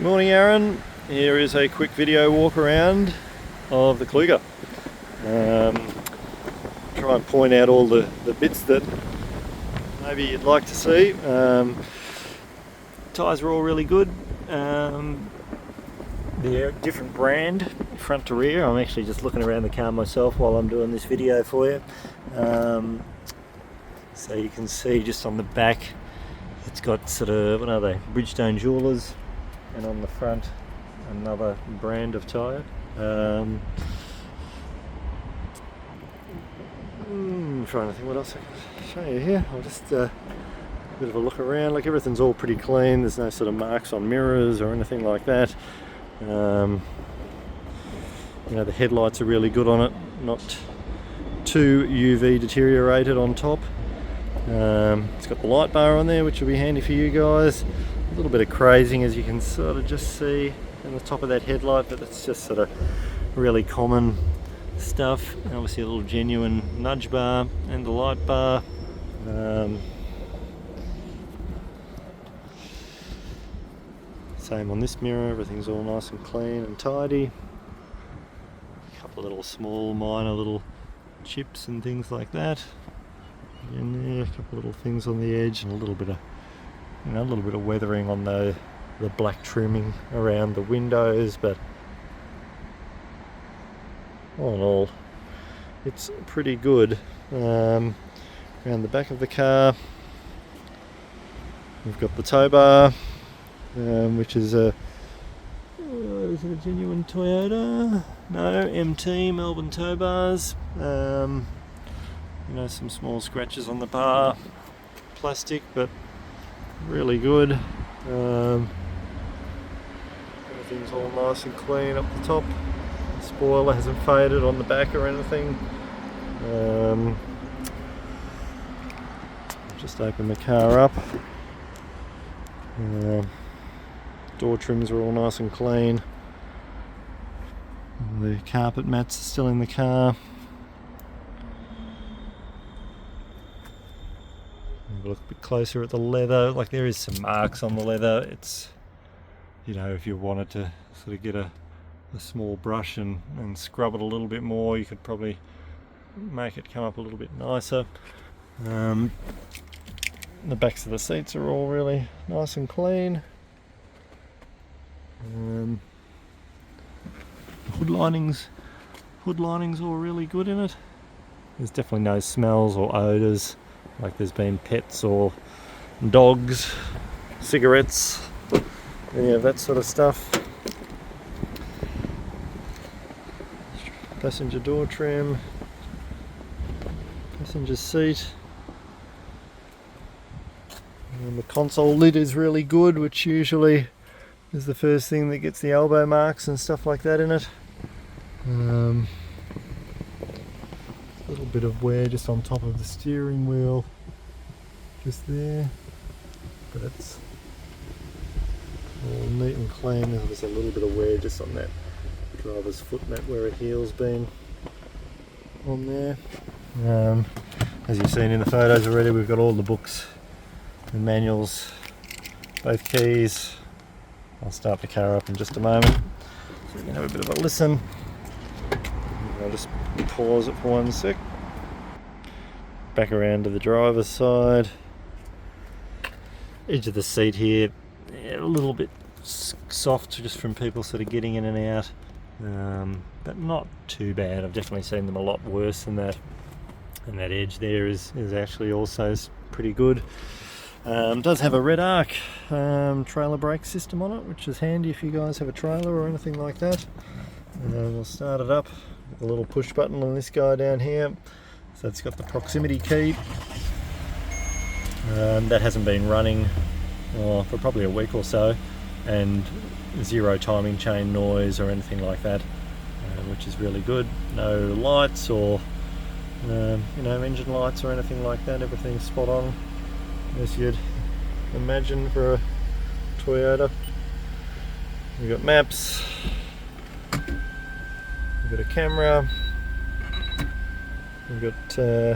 Morning Aaron, here is a quick video walk around of the Kluger. Try and point out all the bits that maybe you'd like to see. Tyres are all really good. They're a different brand, front to rear. I'm actually just looking around the car myself while I'm doing this video for you. So you can see just on the back it's got sort of, what are they, Bridgestone Jewelers, and on the front another brand of tyre. I'm trying to think what else I can show you here. I'll just a bit of a look around. Like, everything's all pretty clean, there's no sort of marks on mirrors or anything like that. You know, the headlights are really good on it, not too UV deteriorated on top. It's got the light bar on there, which will be handy for you guys. A little bit of crazing, as you can sort of just see in the top of that headlight, but it's just sort of really common stuff. And obviously a little genuine nudge bar and the light bar. Same on this mirror, everything's all nice and clean and tidy. A couple of little small minor little chips and things like that. And there, a couple of little things on the edge, and a little bit of, you know, a little bit of weathering on the black trimming around the windows, but all in all it's pretty good. Around the back of the car we've got the tow bar, which is is it a genuine Toyota? No, MT Melbourne tow bars. You know, some small scratches on the bar, plastic, but really good. Everything's all nice and clean up the top. The spoiler hasn't faded on the back or anything. Just open the car up. Door trims are all nice and clean. The carpet mats are still in the car. Have a look a bit closer at the leather. Like, there is some marks on the leather. It's, you know, if you wanted to sort of get a small brush and scrub it a little bit more, you could probably make it come up a little bit nicer. The backs of the seats are all really nice and clean. Hood linings all really good in it. There's definitely no smells or odours, like there's been pets or dogs, cigarettes, any of that sort of stuff. Passenger door trim, passenger seat. And the console lid is really good, which usually is the first thing that gets the elbow marks and stuff like that in it. A little bit of wear just on top of the steering wheel, just there, but it's all neat and clean. There's a little bit of wear just on that driver's foot mat where a heel's been on there. As you've seen in the photos already, we've got all the books and manuals, both keys. I'll start the car up in just a moment so we can have a bit of a listen. I'll just pause it for 1 sec. Back around to the driver's side. Edge of the seat here, a little bit soft just from people sort of getting in and out, but not too bad. I've definitely seen them a lot worse than that. And that edge there is actually also pretty good. Does have a red arc trailer brake system on it, which is handy if you guys have a trailer or anything like that. We'll start it up with a little push button on this guy down here. So it's got the proximity key. That hasn't been running for probably a week or so, and zero timing chain noise or anything like that, which is really good. No lights or you know, engine lights or anything like that. Everything's spot on, as you'd imagine for a Toyota. We've got maps, we've got a camera, we've got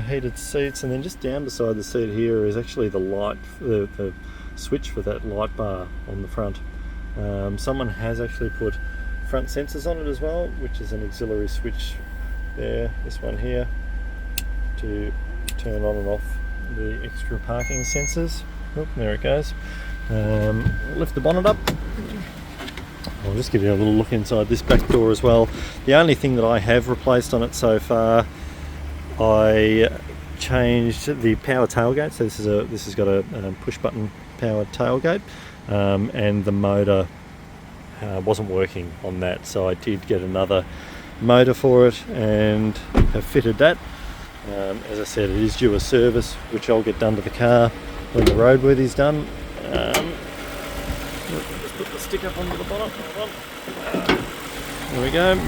heated seats, and then just down beside the seat here is actually the light, the switch for that light bar on the front. Someone has actually put front sensors on it as well, which is an auxiliary switch there, this one here, to turn on and off the extra parking sensors. Oh, there it goes. Lift the bonnet up. I'll just give you a little look inside this back door as well. The only thing that I have replaced on it so far, I changed the power tailgate. So this has got a push button powered tailgate, and the motor wasn't working on that, so I did get another motor for it and have fitted that. As I said, it is due a service, which I'll get done to the car when the roadworthy's done. Just put the stick up onto the bonnet. There we go.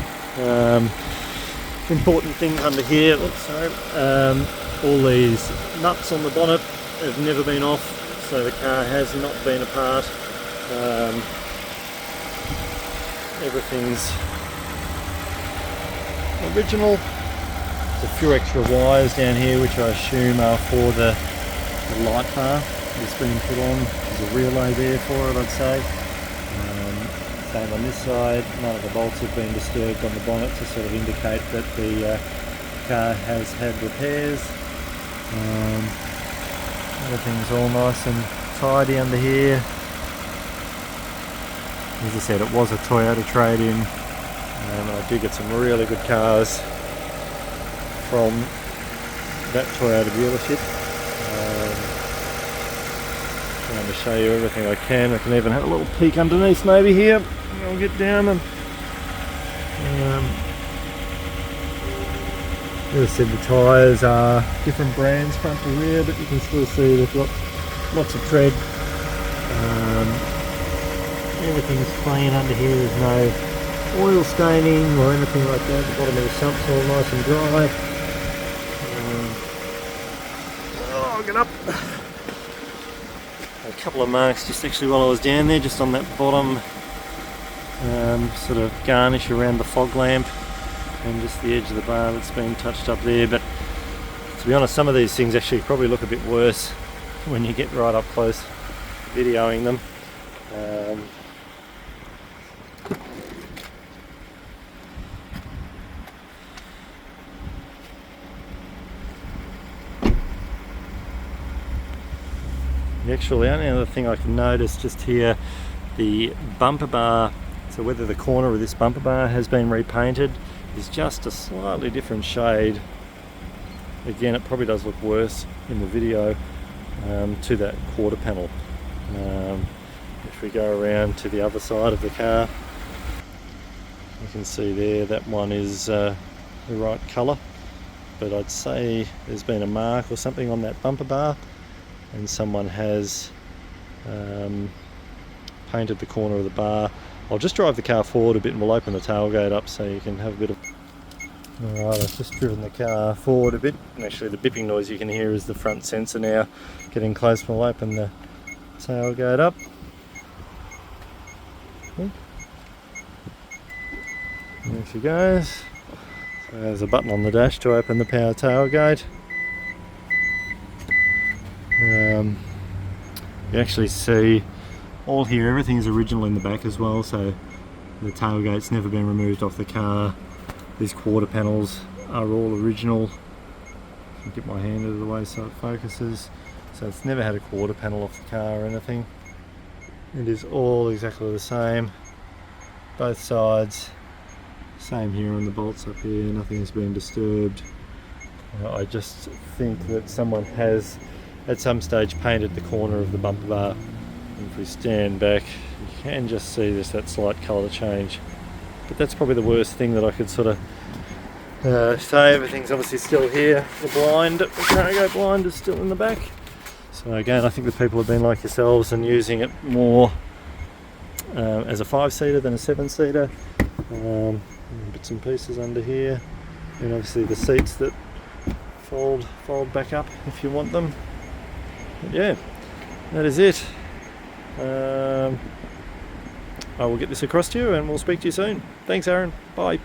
Important things under here. Oops, sorry. All these nuts on the bonnet have never been off, so the car has not been apart. Everything's original. There's a few extra wires down here, which I assume are for the light bar that's been put on. There's a relay there for it, I'd say. Same on this side. None of the bolts have been disturbed on the bonnet to sort of indicate that the car has had repairs. Everything's all nice and tidy under here. As I said, it was a Toyota trade-in, and I do get some really good cars from that Toyota dealership. Trying to show you everything I can. I can even have a little peek underneath maybe here. I'll get down and as I said, the tyres are different brands front to rear, but you can still see they've got lots of tread. Everything's clean under here, there's no oil staining or anything like that. The bottom of the sump's all nice and dry. Get up. A couple of marks just actually while I was down there, just on that bottom sort of garnish around the fog lamp and just the edge of the bar that's been touched up there. But to be honest, some of these things actually probably look a bit worse when you get right up close videoing them. The only other thing I can notice just here, the bumper bar, so whether the corner of this bumper bar has been repainted, is just a slightly different shade. Again, it probably does look worse in the video to that quarter panel. If we go around to the other side of the car, you can see there that one is the right colour, but I'd say there's been a mark or something on that bumper bar, and someone has painted the corner of the bar. I'll just drive the car forward a bit and we'll open the tailgate up so you can have a bit of... Alright, I've just driven the car forward a bit, and actually the bipping noise you can hear is the front sensor now getting close. We'll open the tailgate up. There she goes. So there's a button on the dash to open the power tailgate. You actually see all here, everything's original in the back as well, so the tailgate's never been removed off the car. These quarter panels are all original. I'll get my hand out of the way so it focuses. So it's never had a quarter panel off the car or anything. It is all exactly the same, both sides. Same here on the bolts up here, nothing has been disturbed. I just think that someone has at some stage painted the corner of the bumper bar. And if we stand back, you can just see that slight colour change. But that's probably the worst thing that I could sort of say. Everything's obviously still here. The blind, the cargo blind is still in the back. So again, I think the people have been like yourselves and using it more as a 5-seater than a 7-seater. Bits and pieces under here, and obviously the seats that fold back up if you want them. But yeah, that is it. I will get this across to you and we'll speak to you soon. Thanks, Aaron. Bye.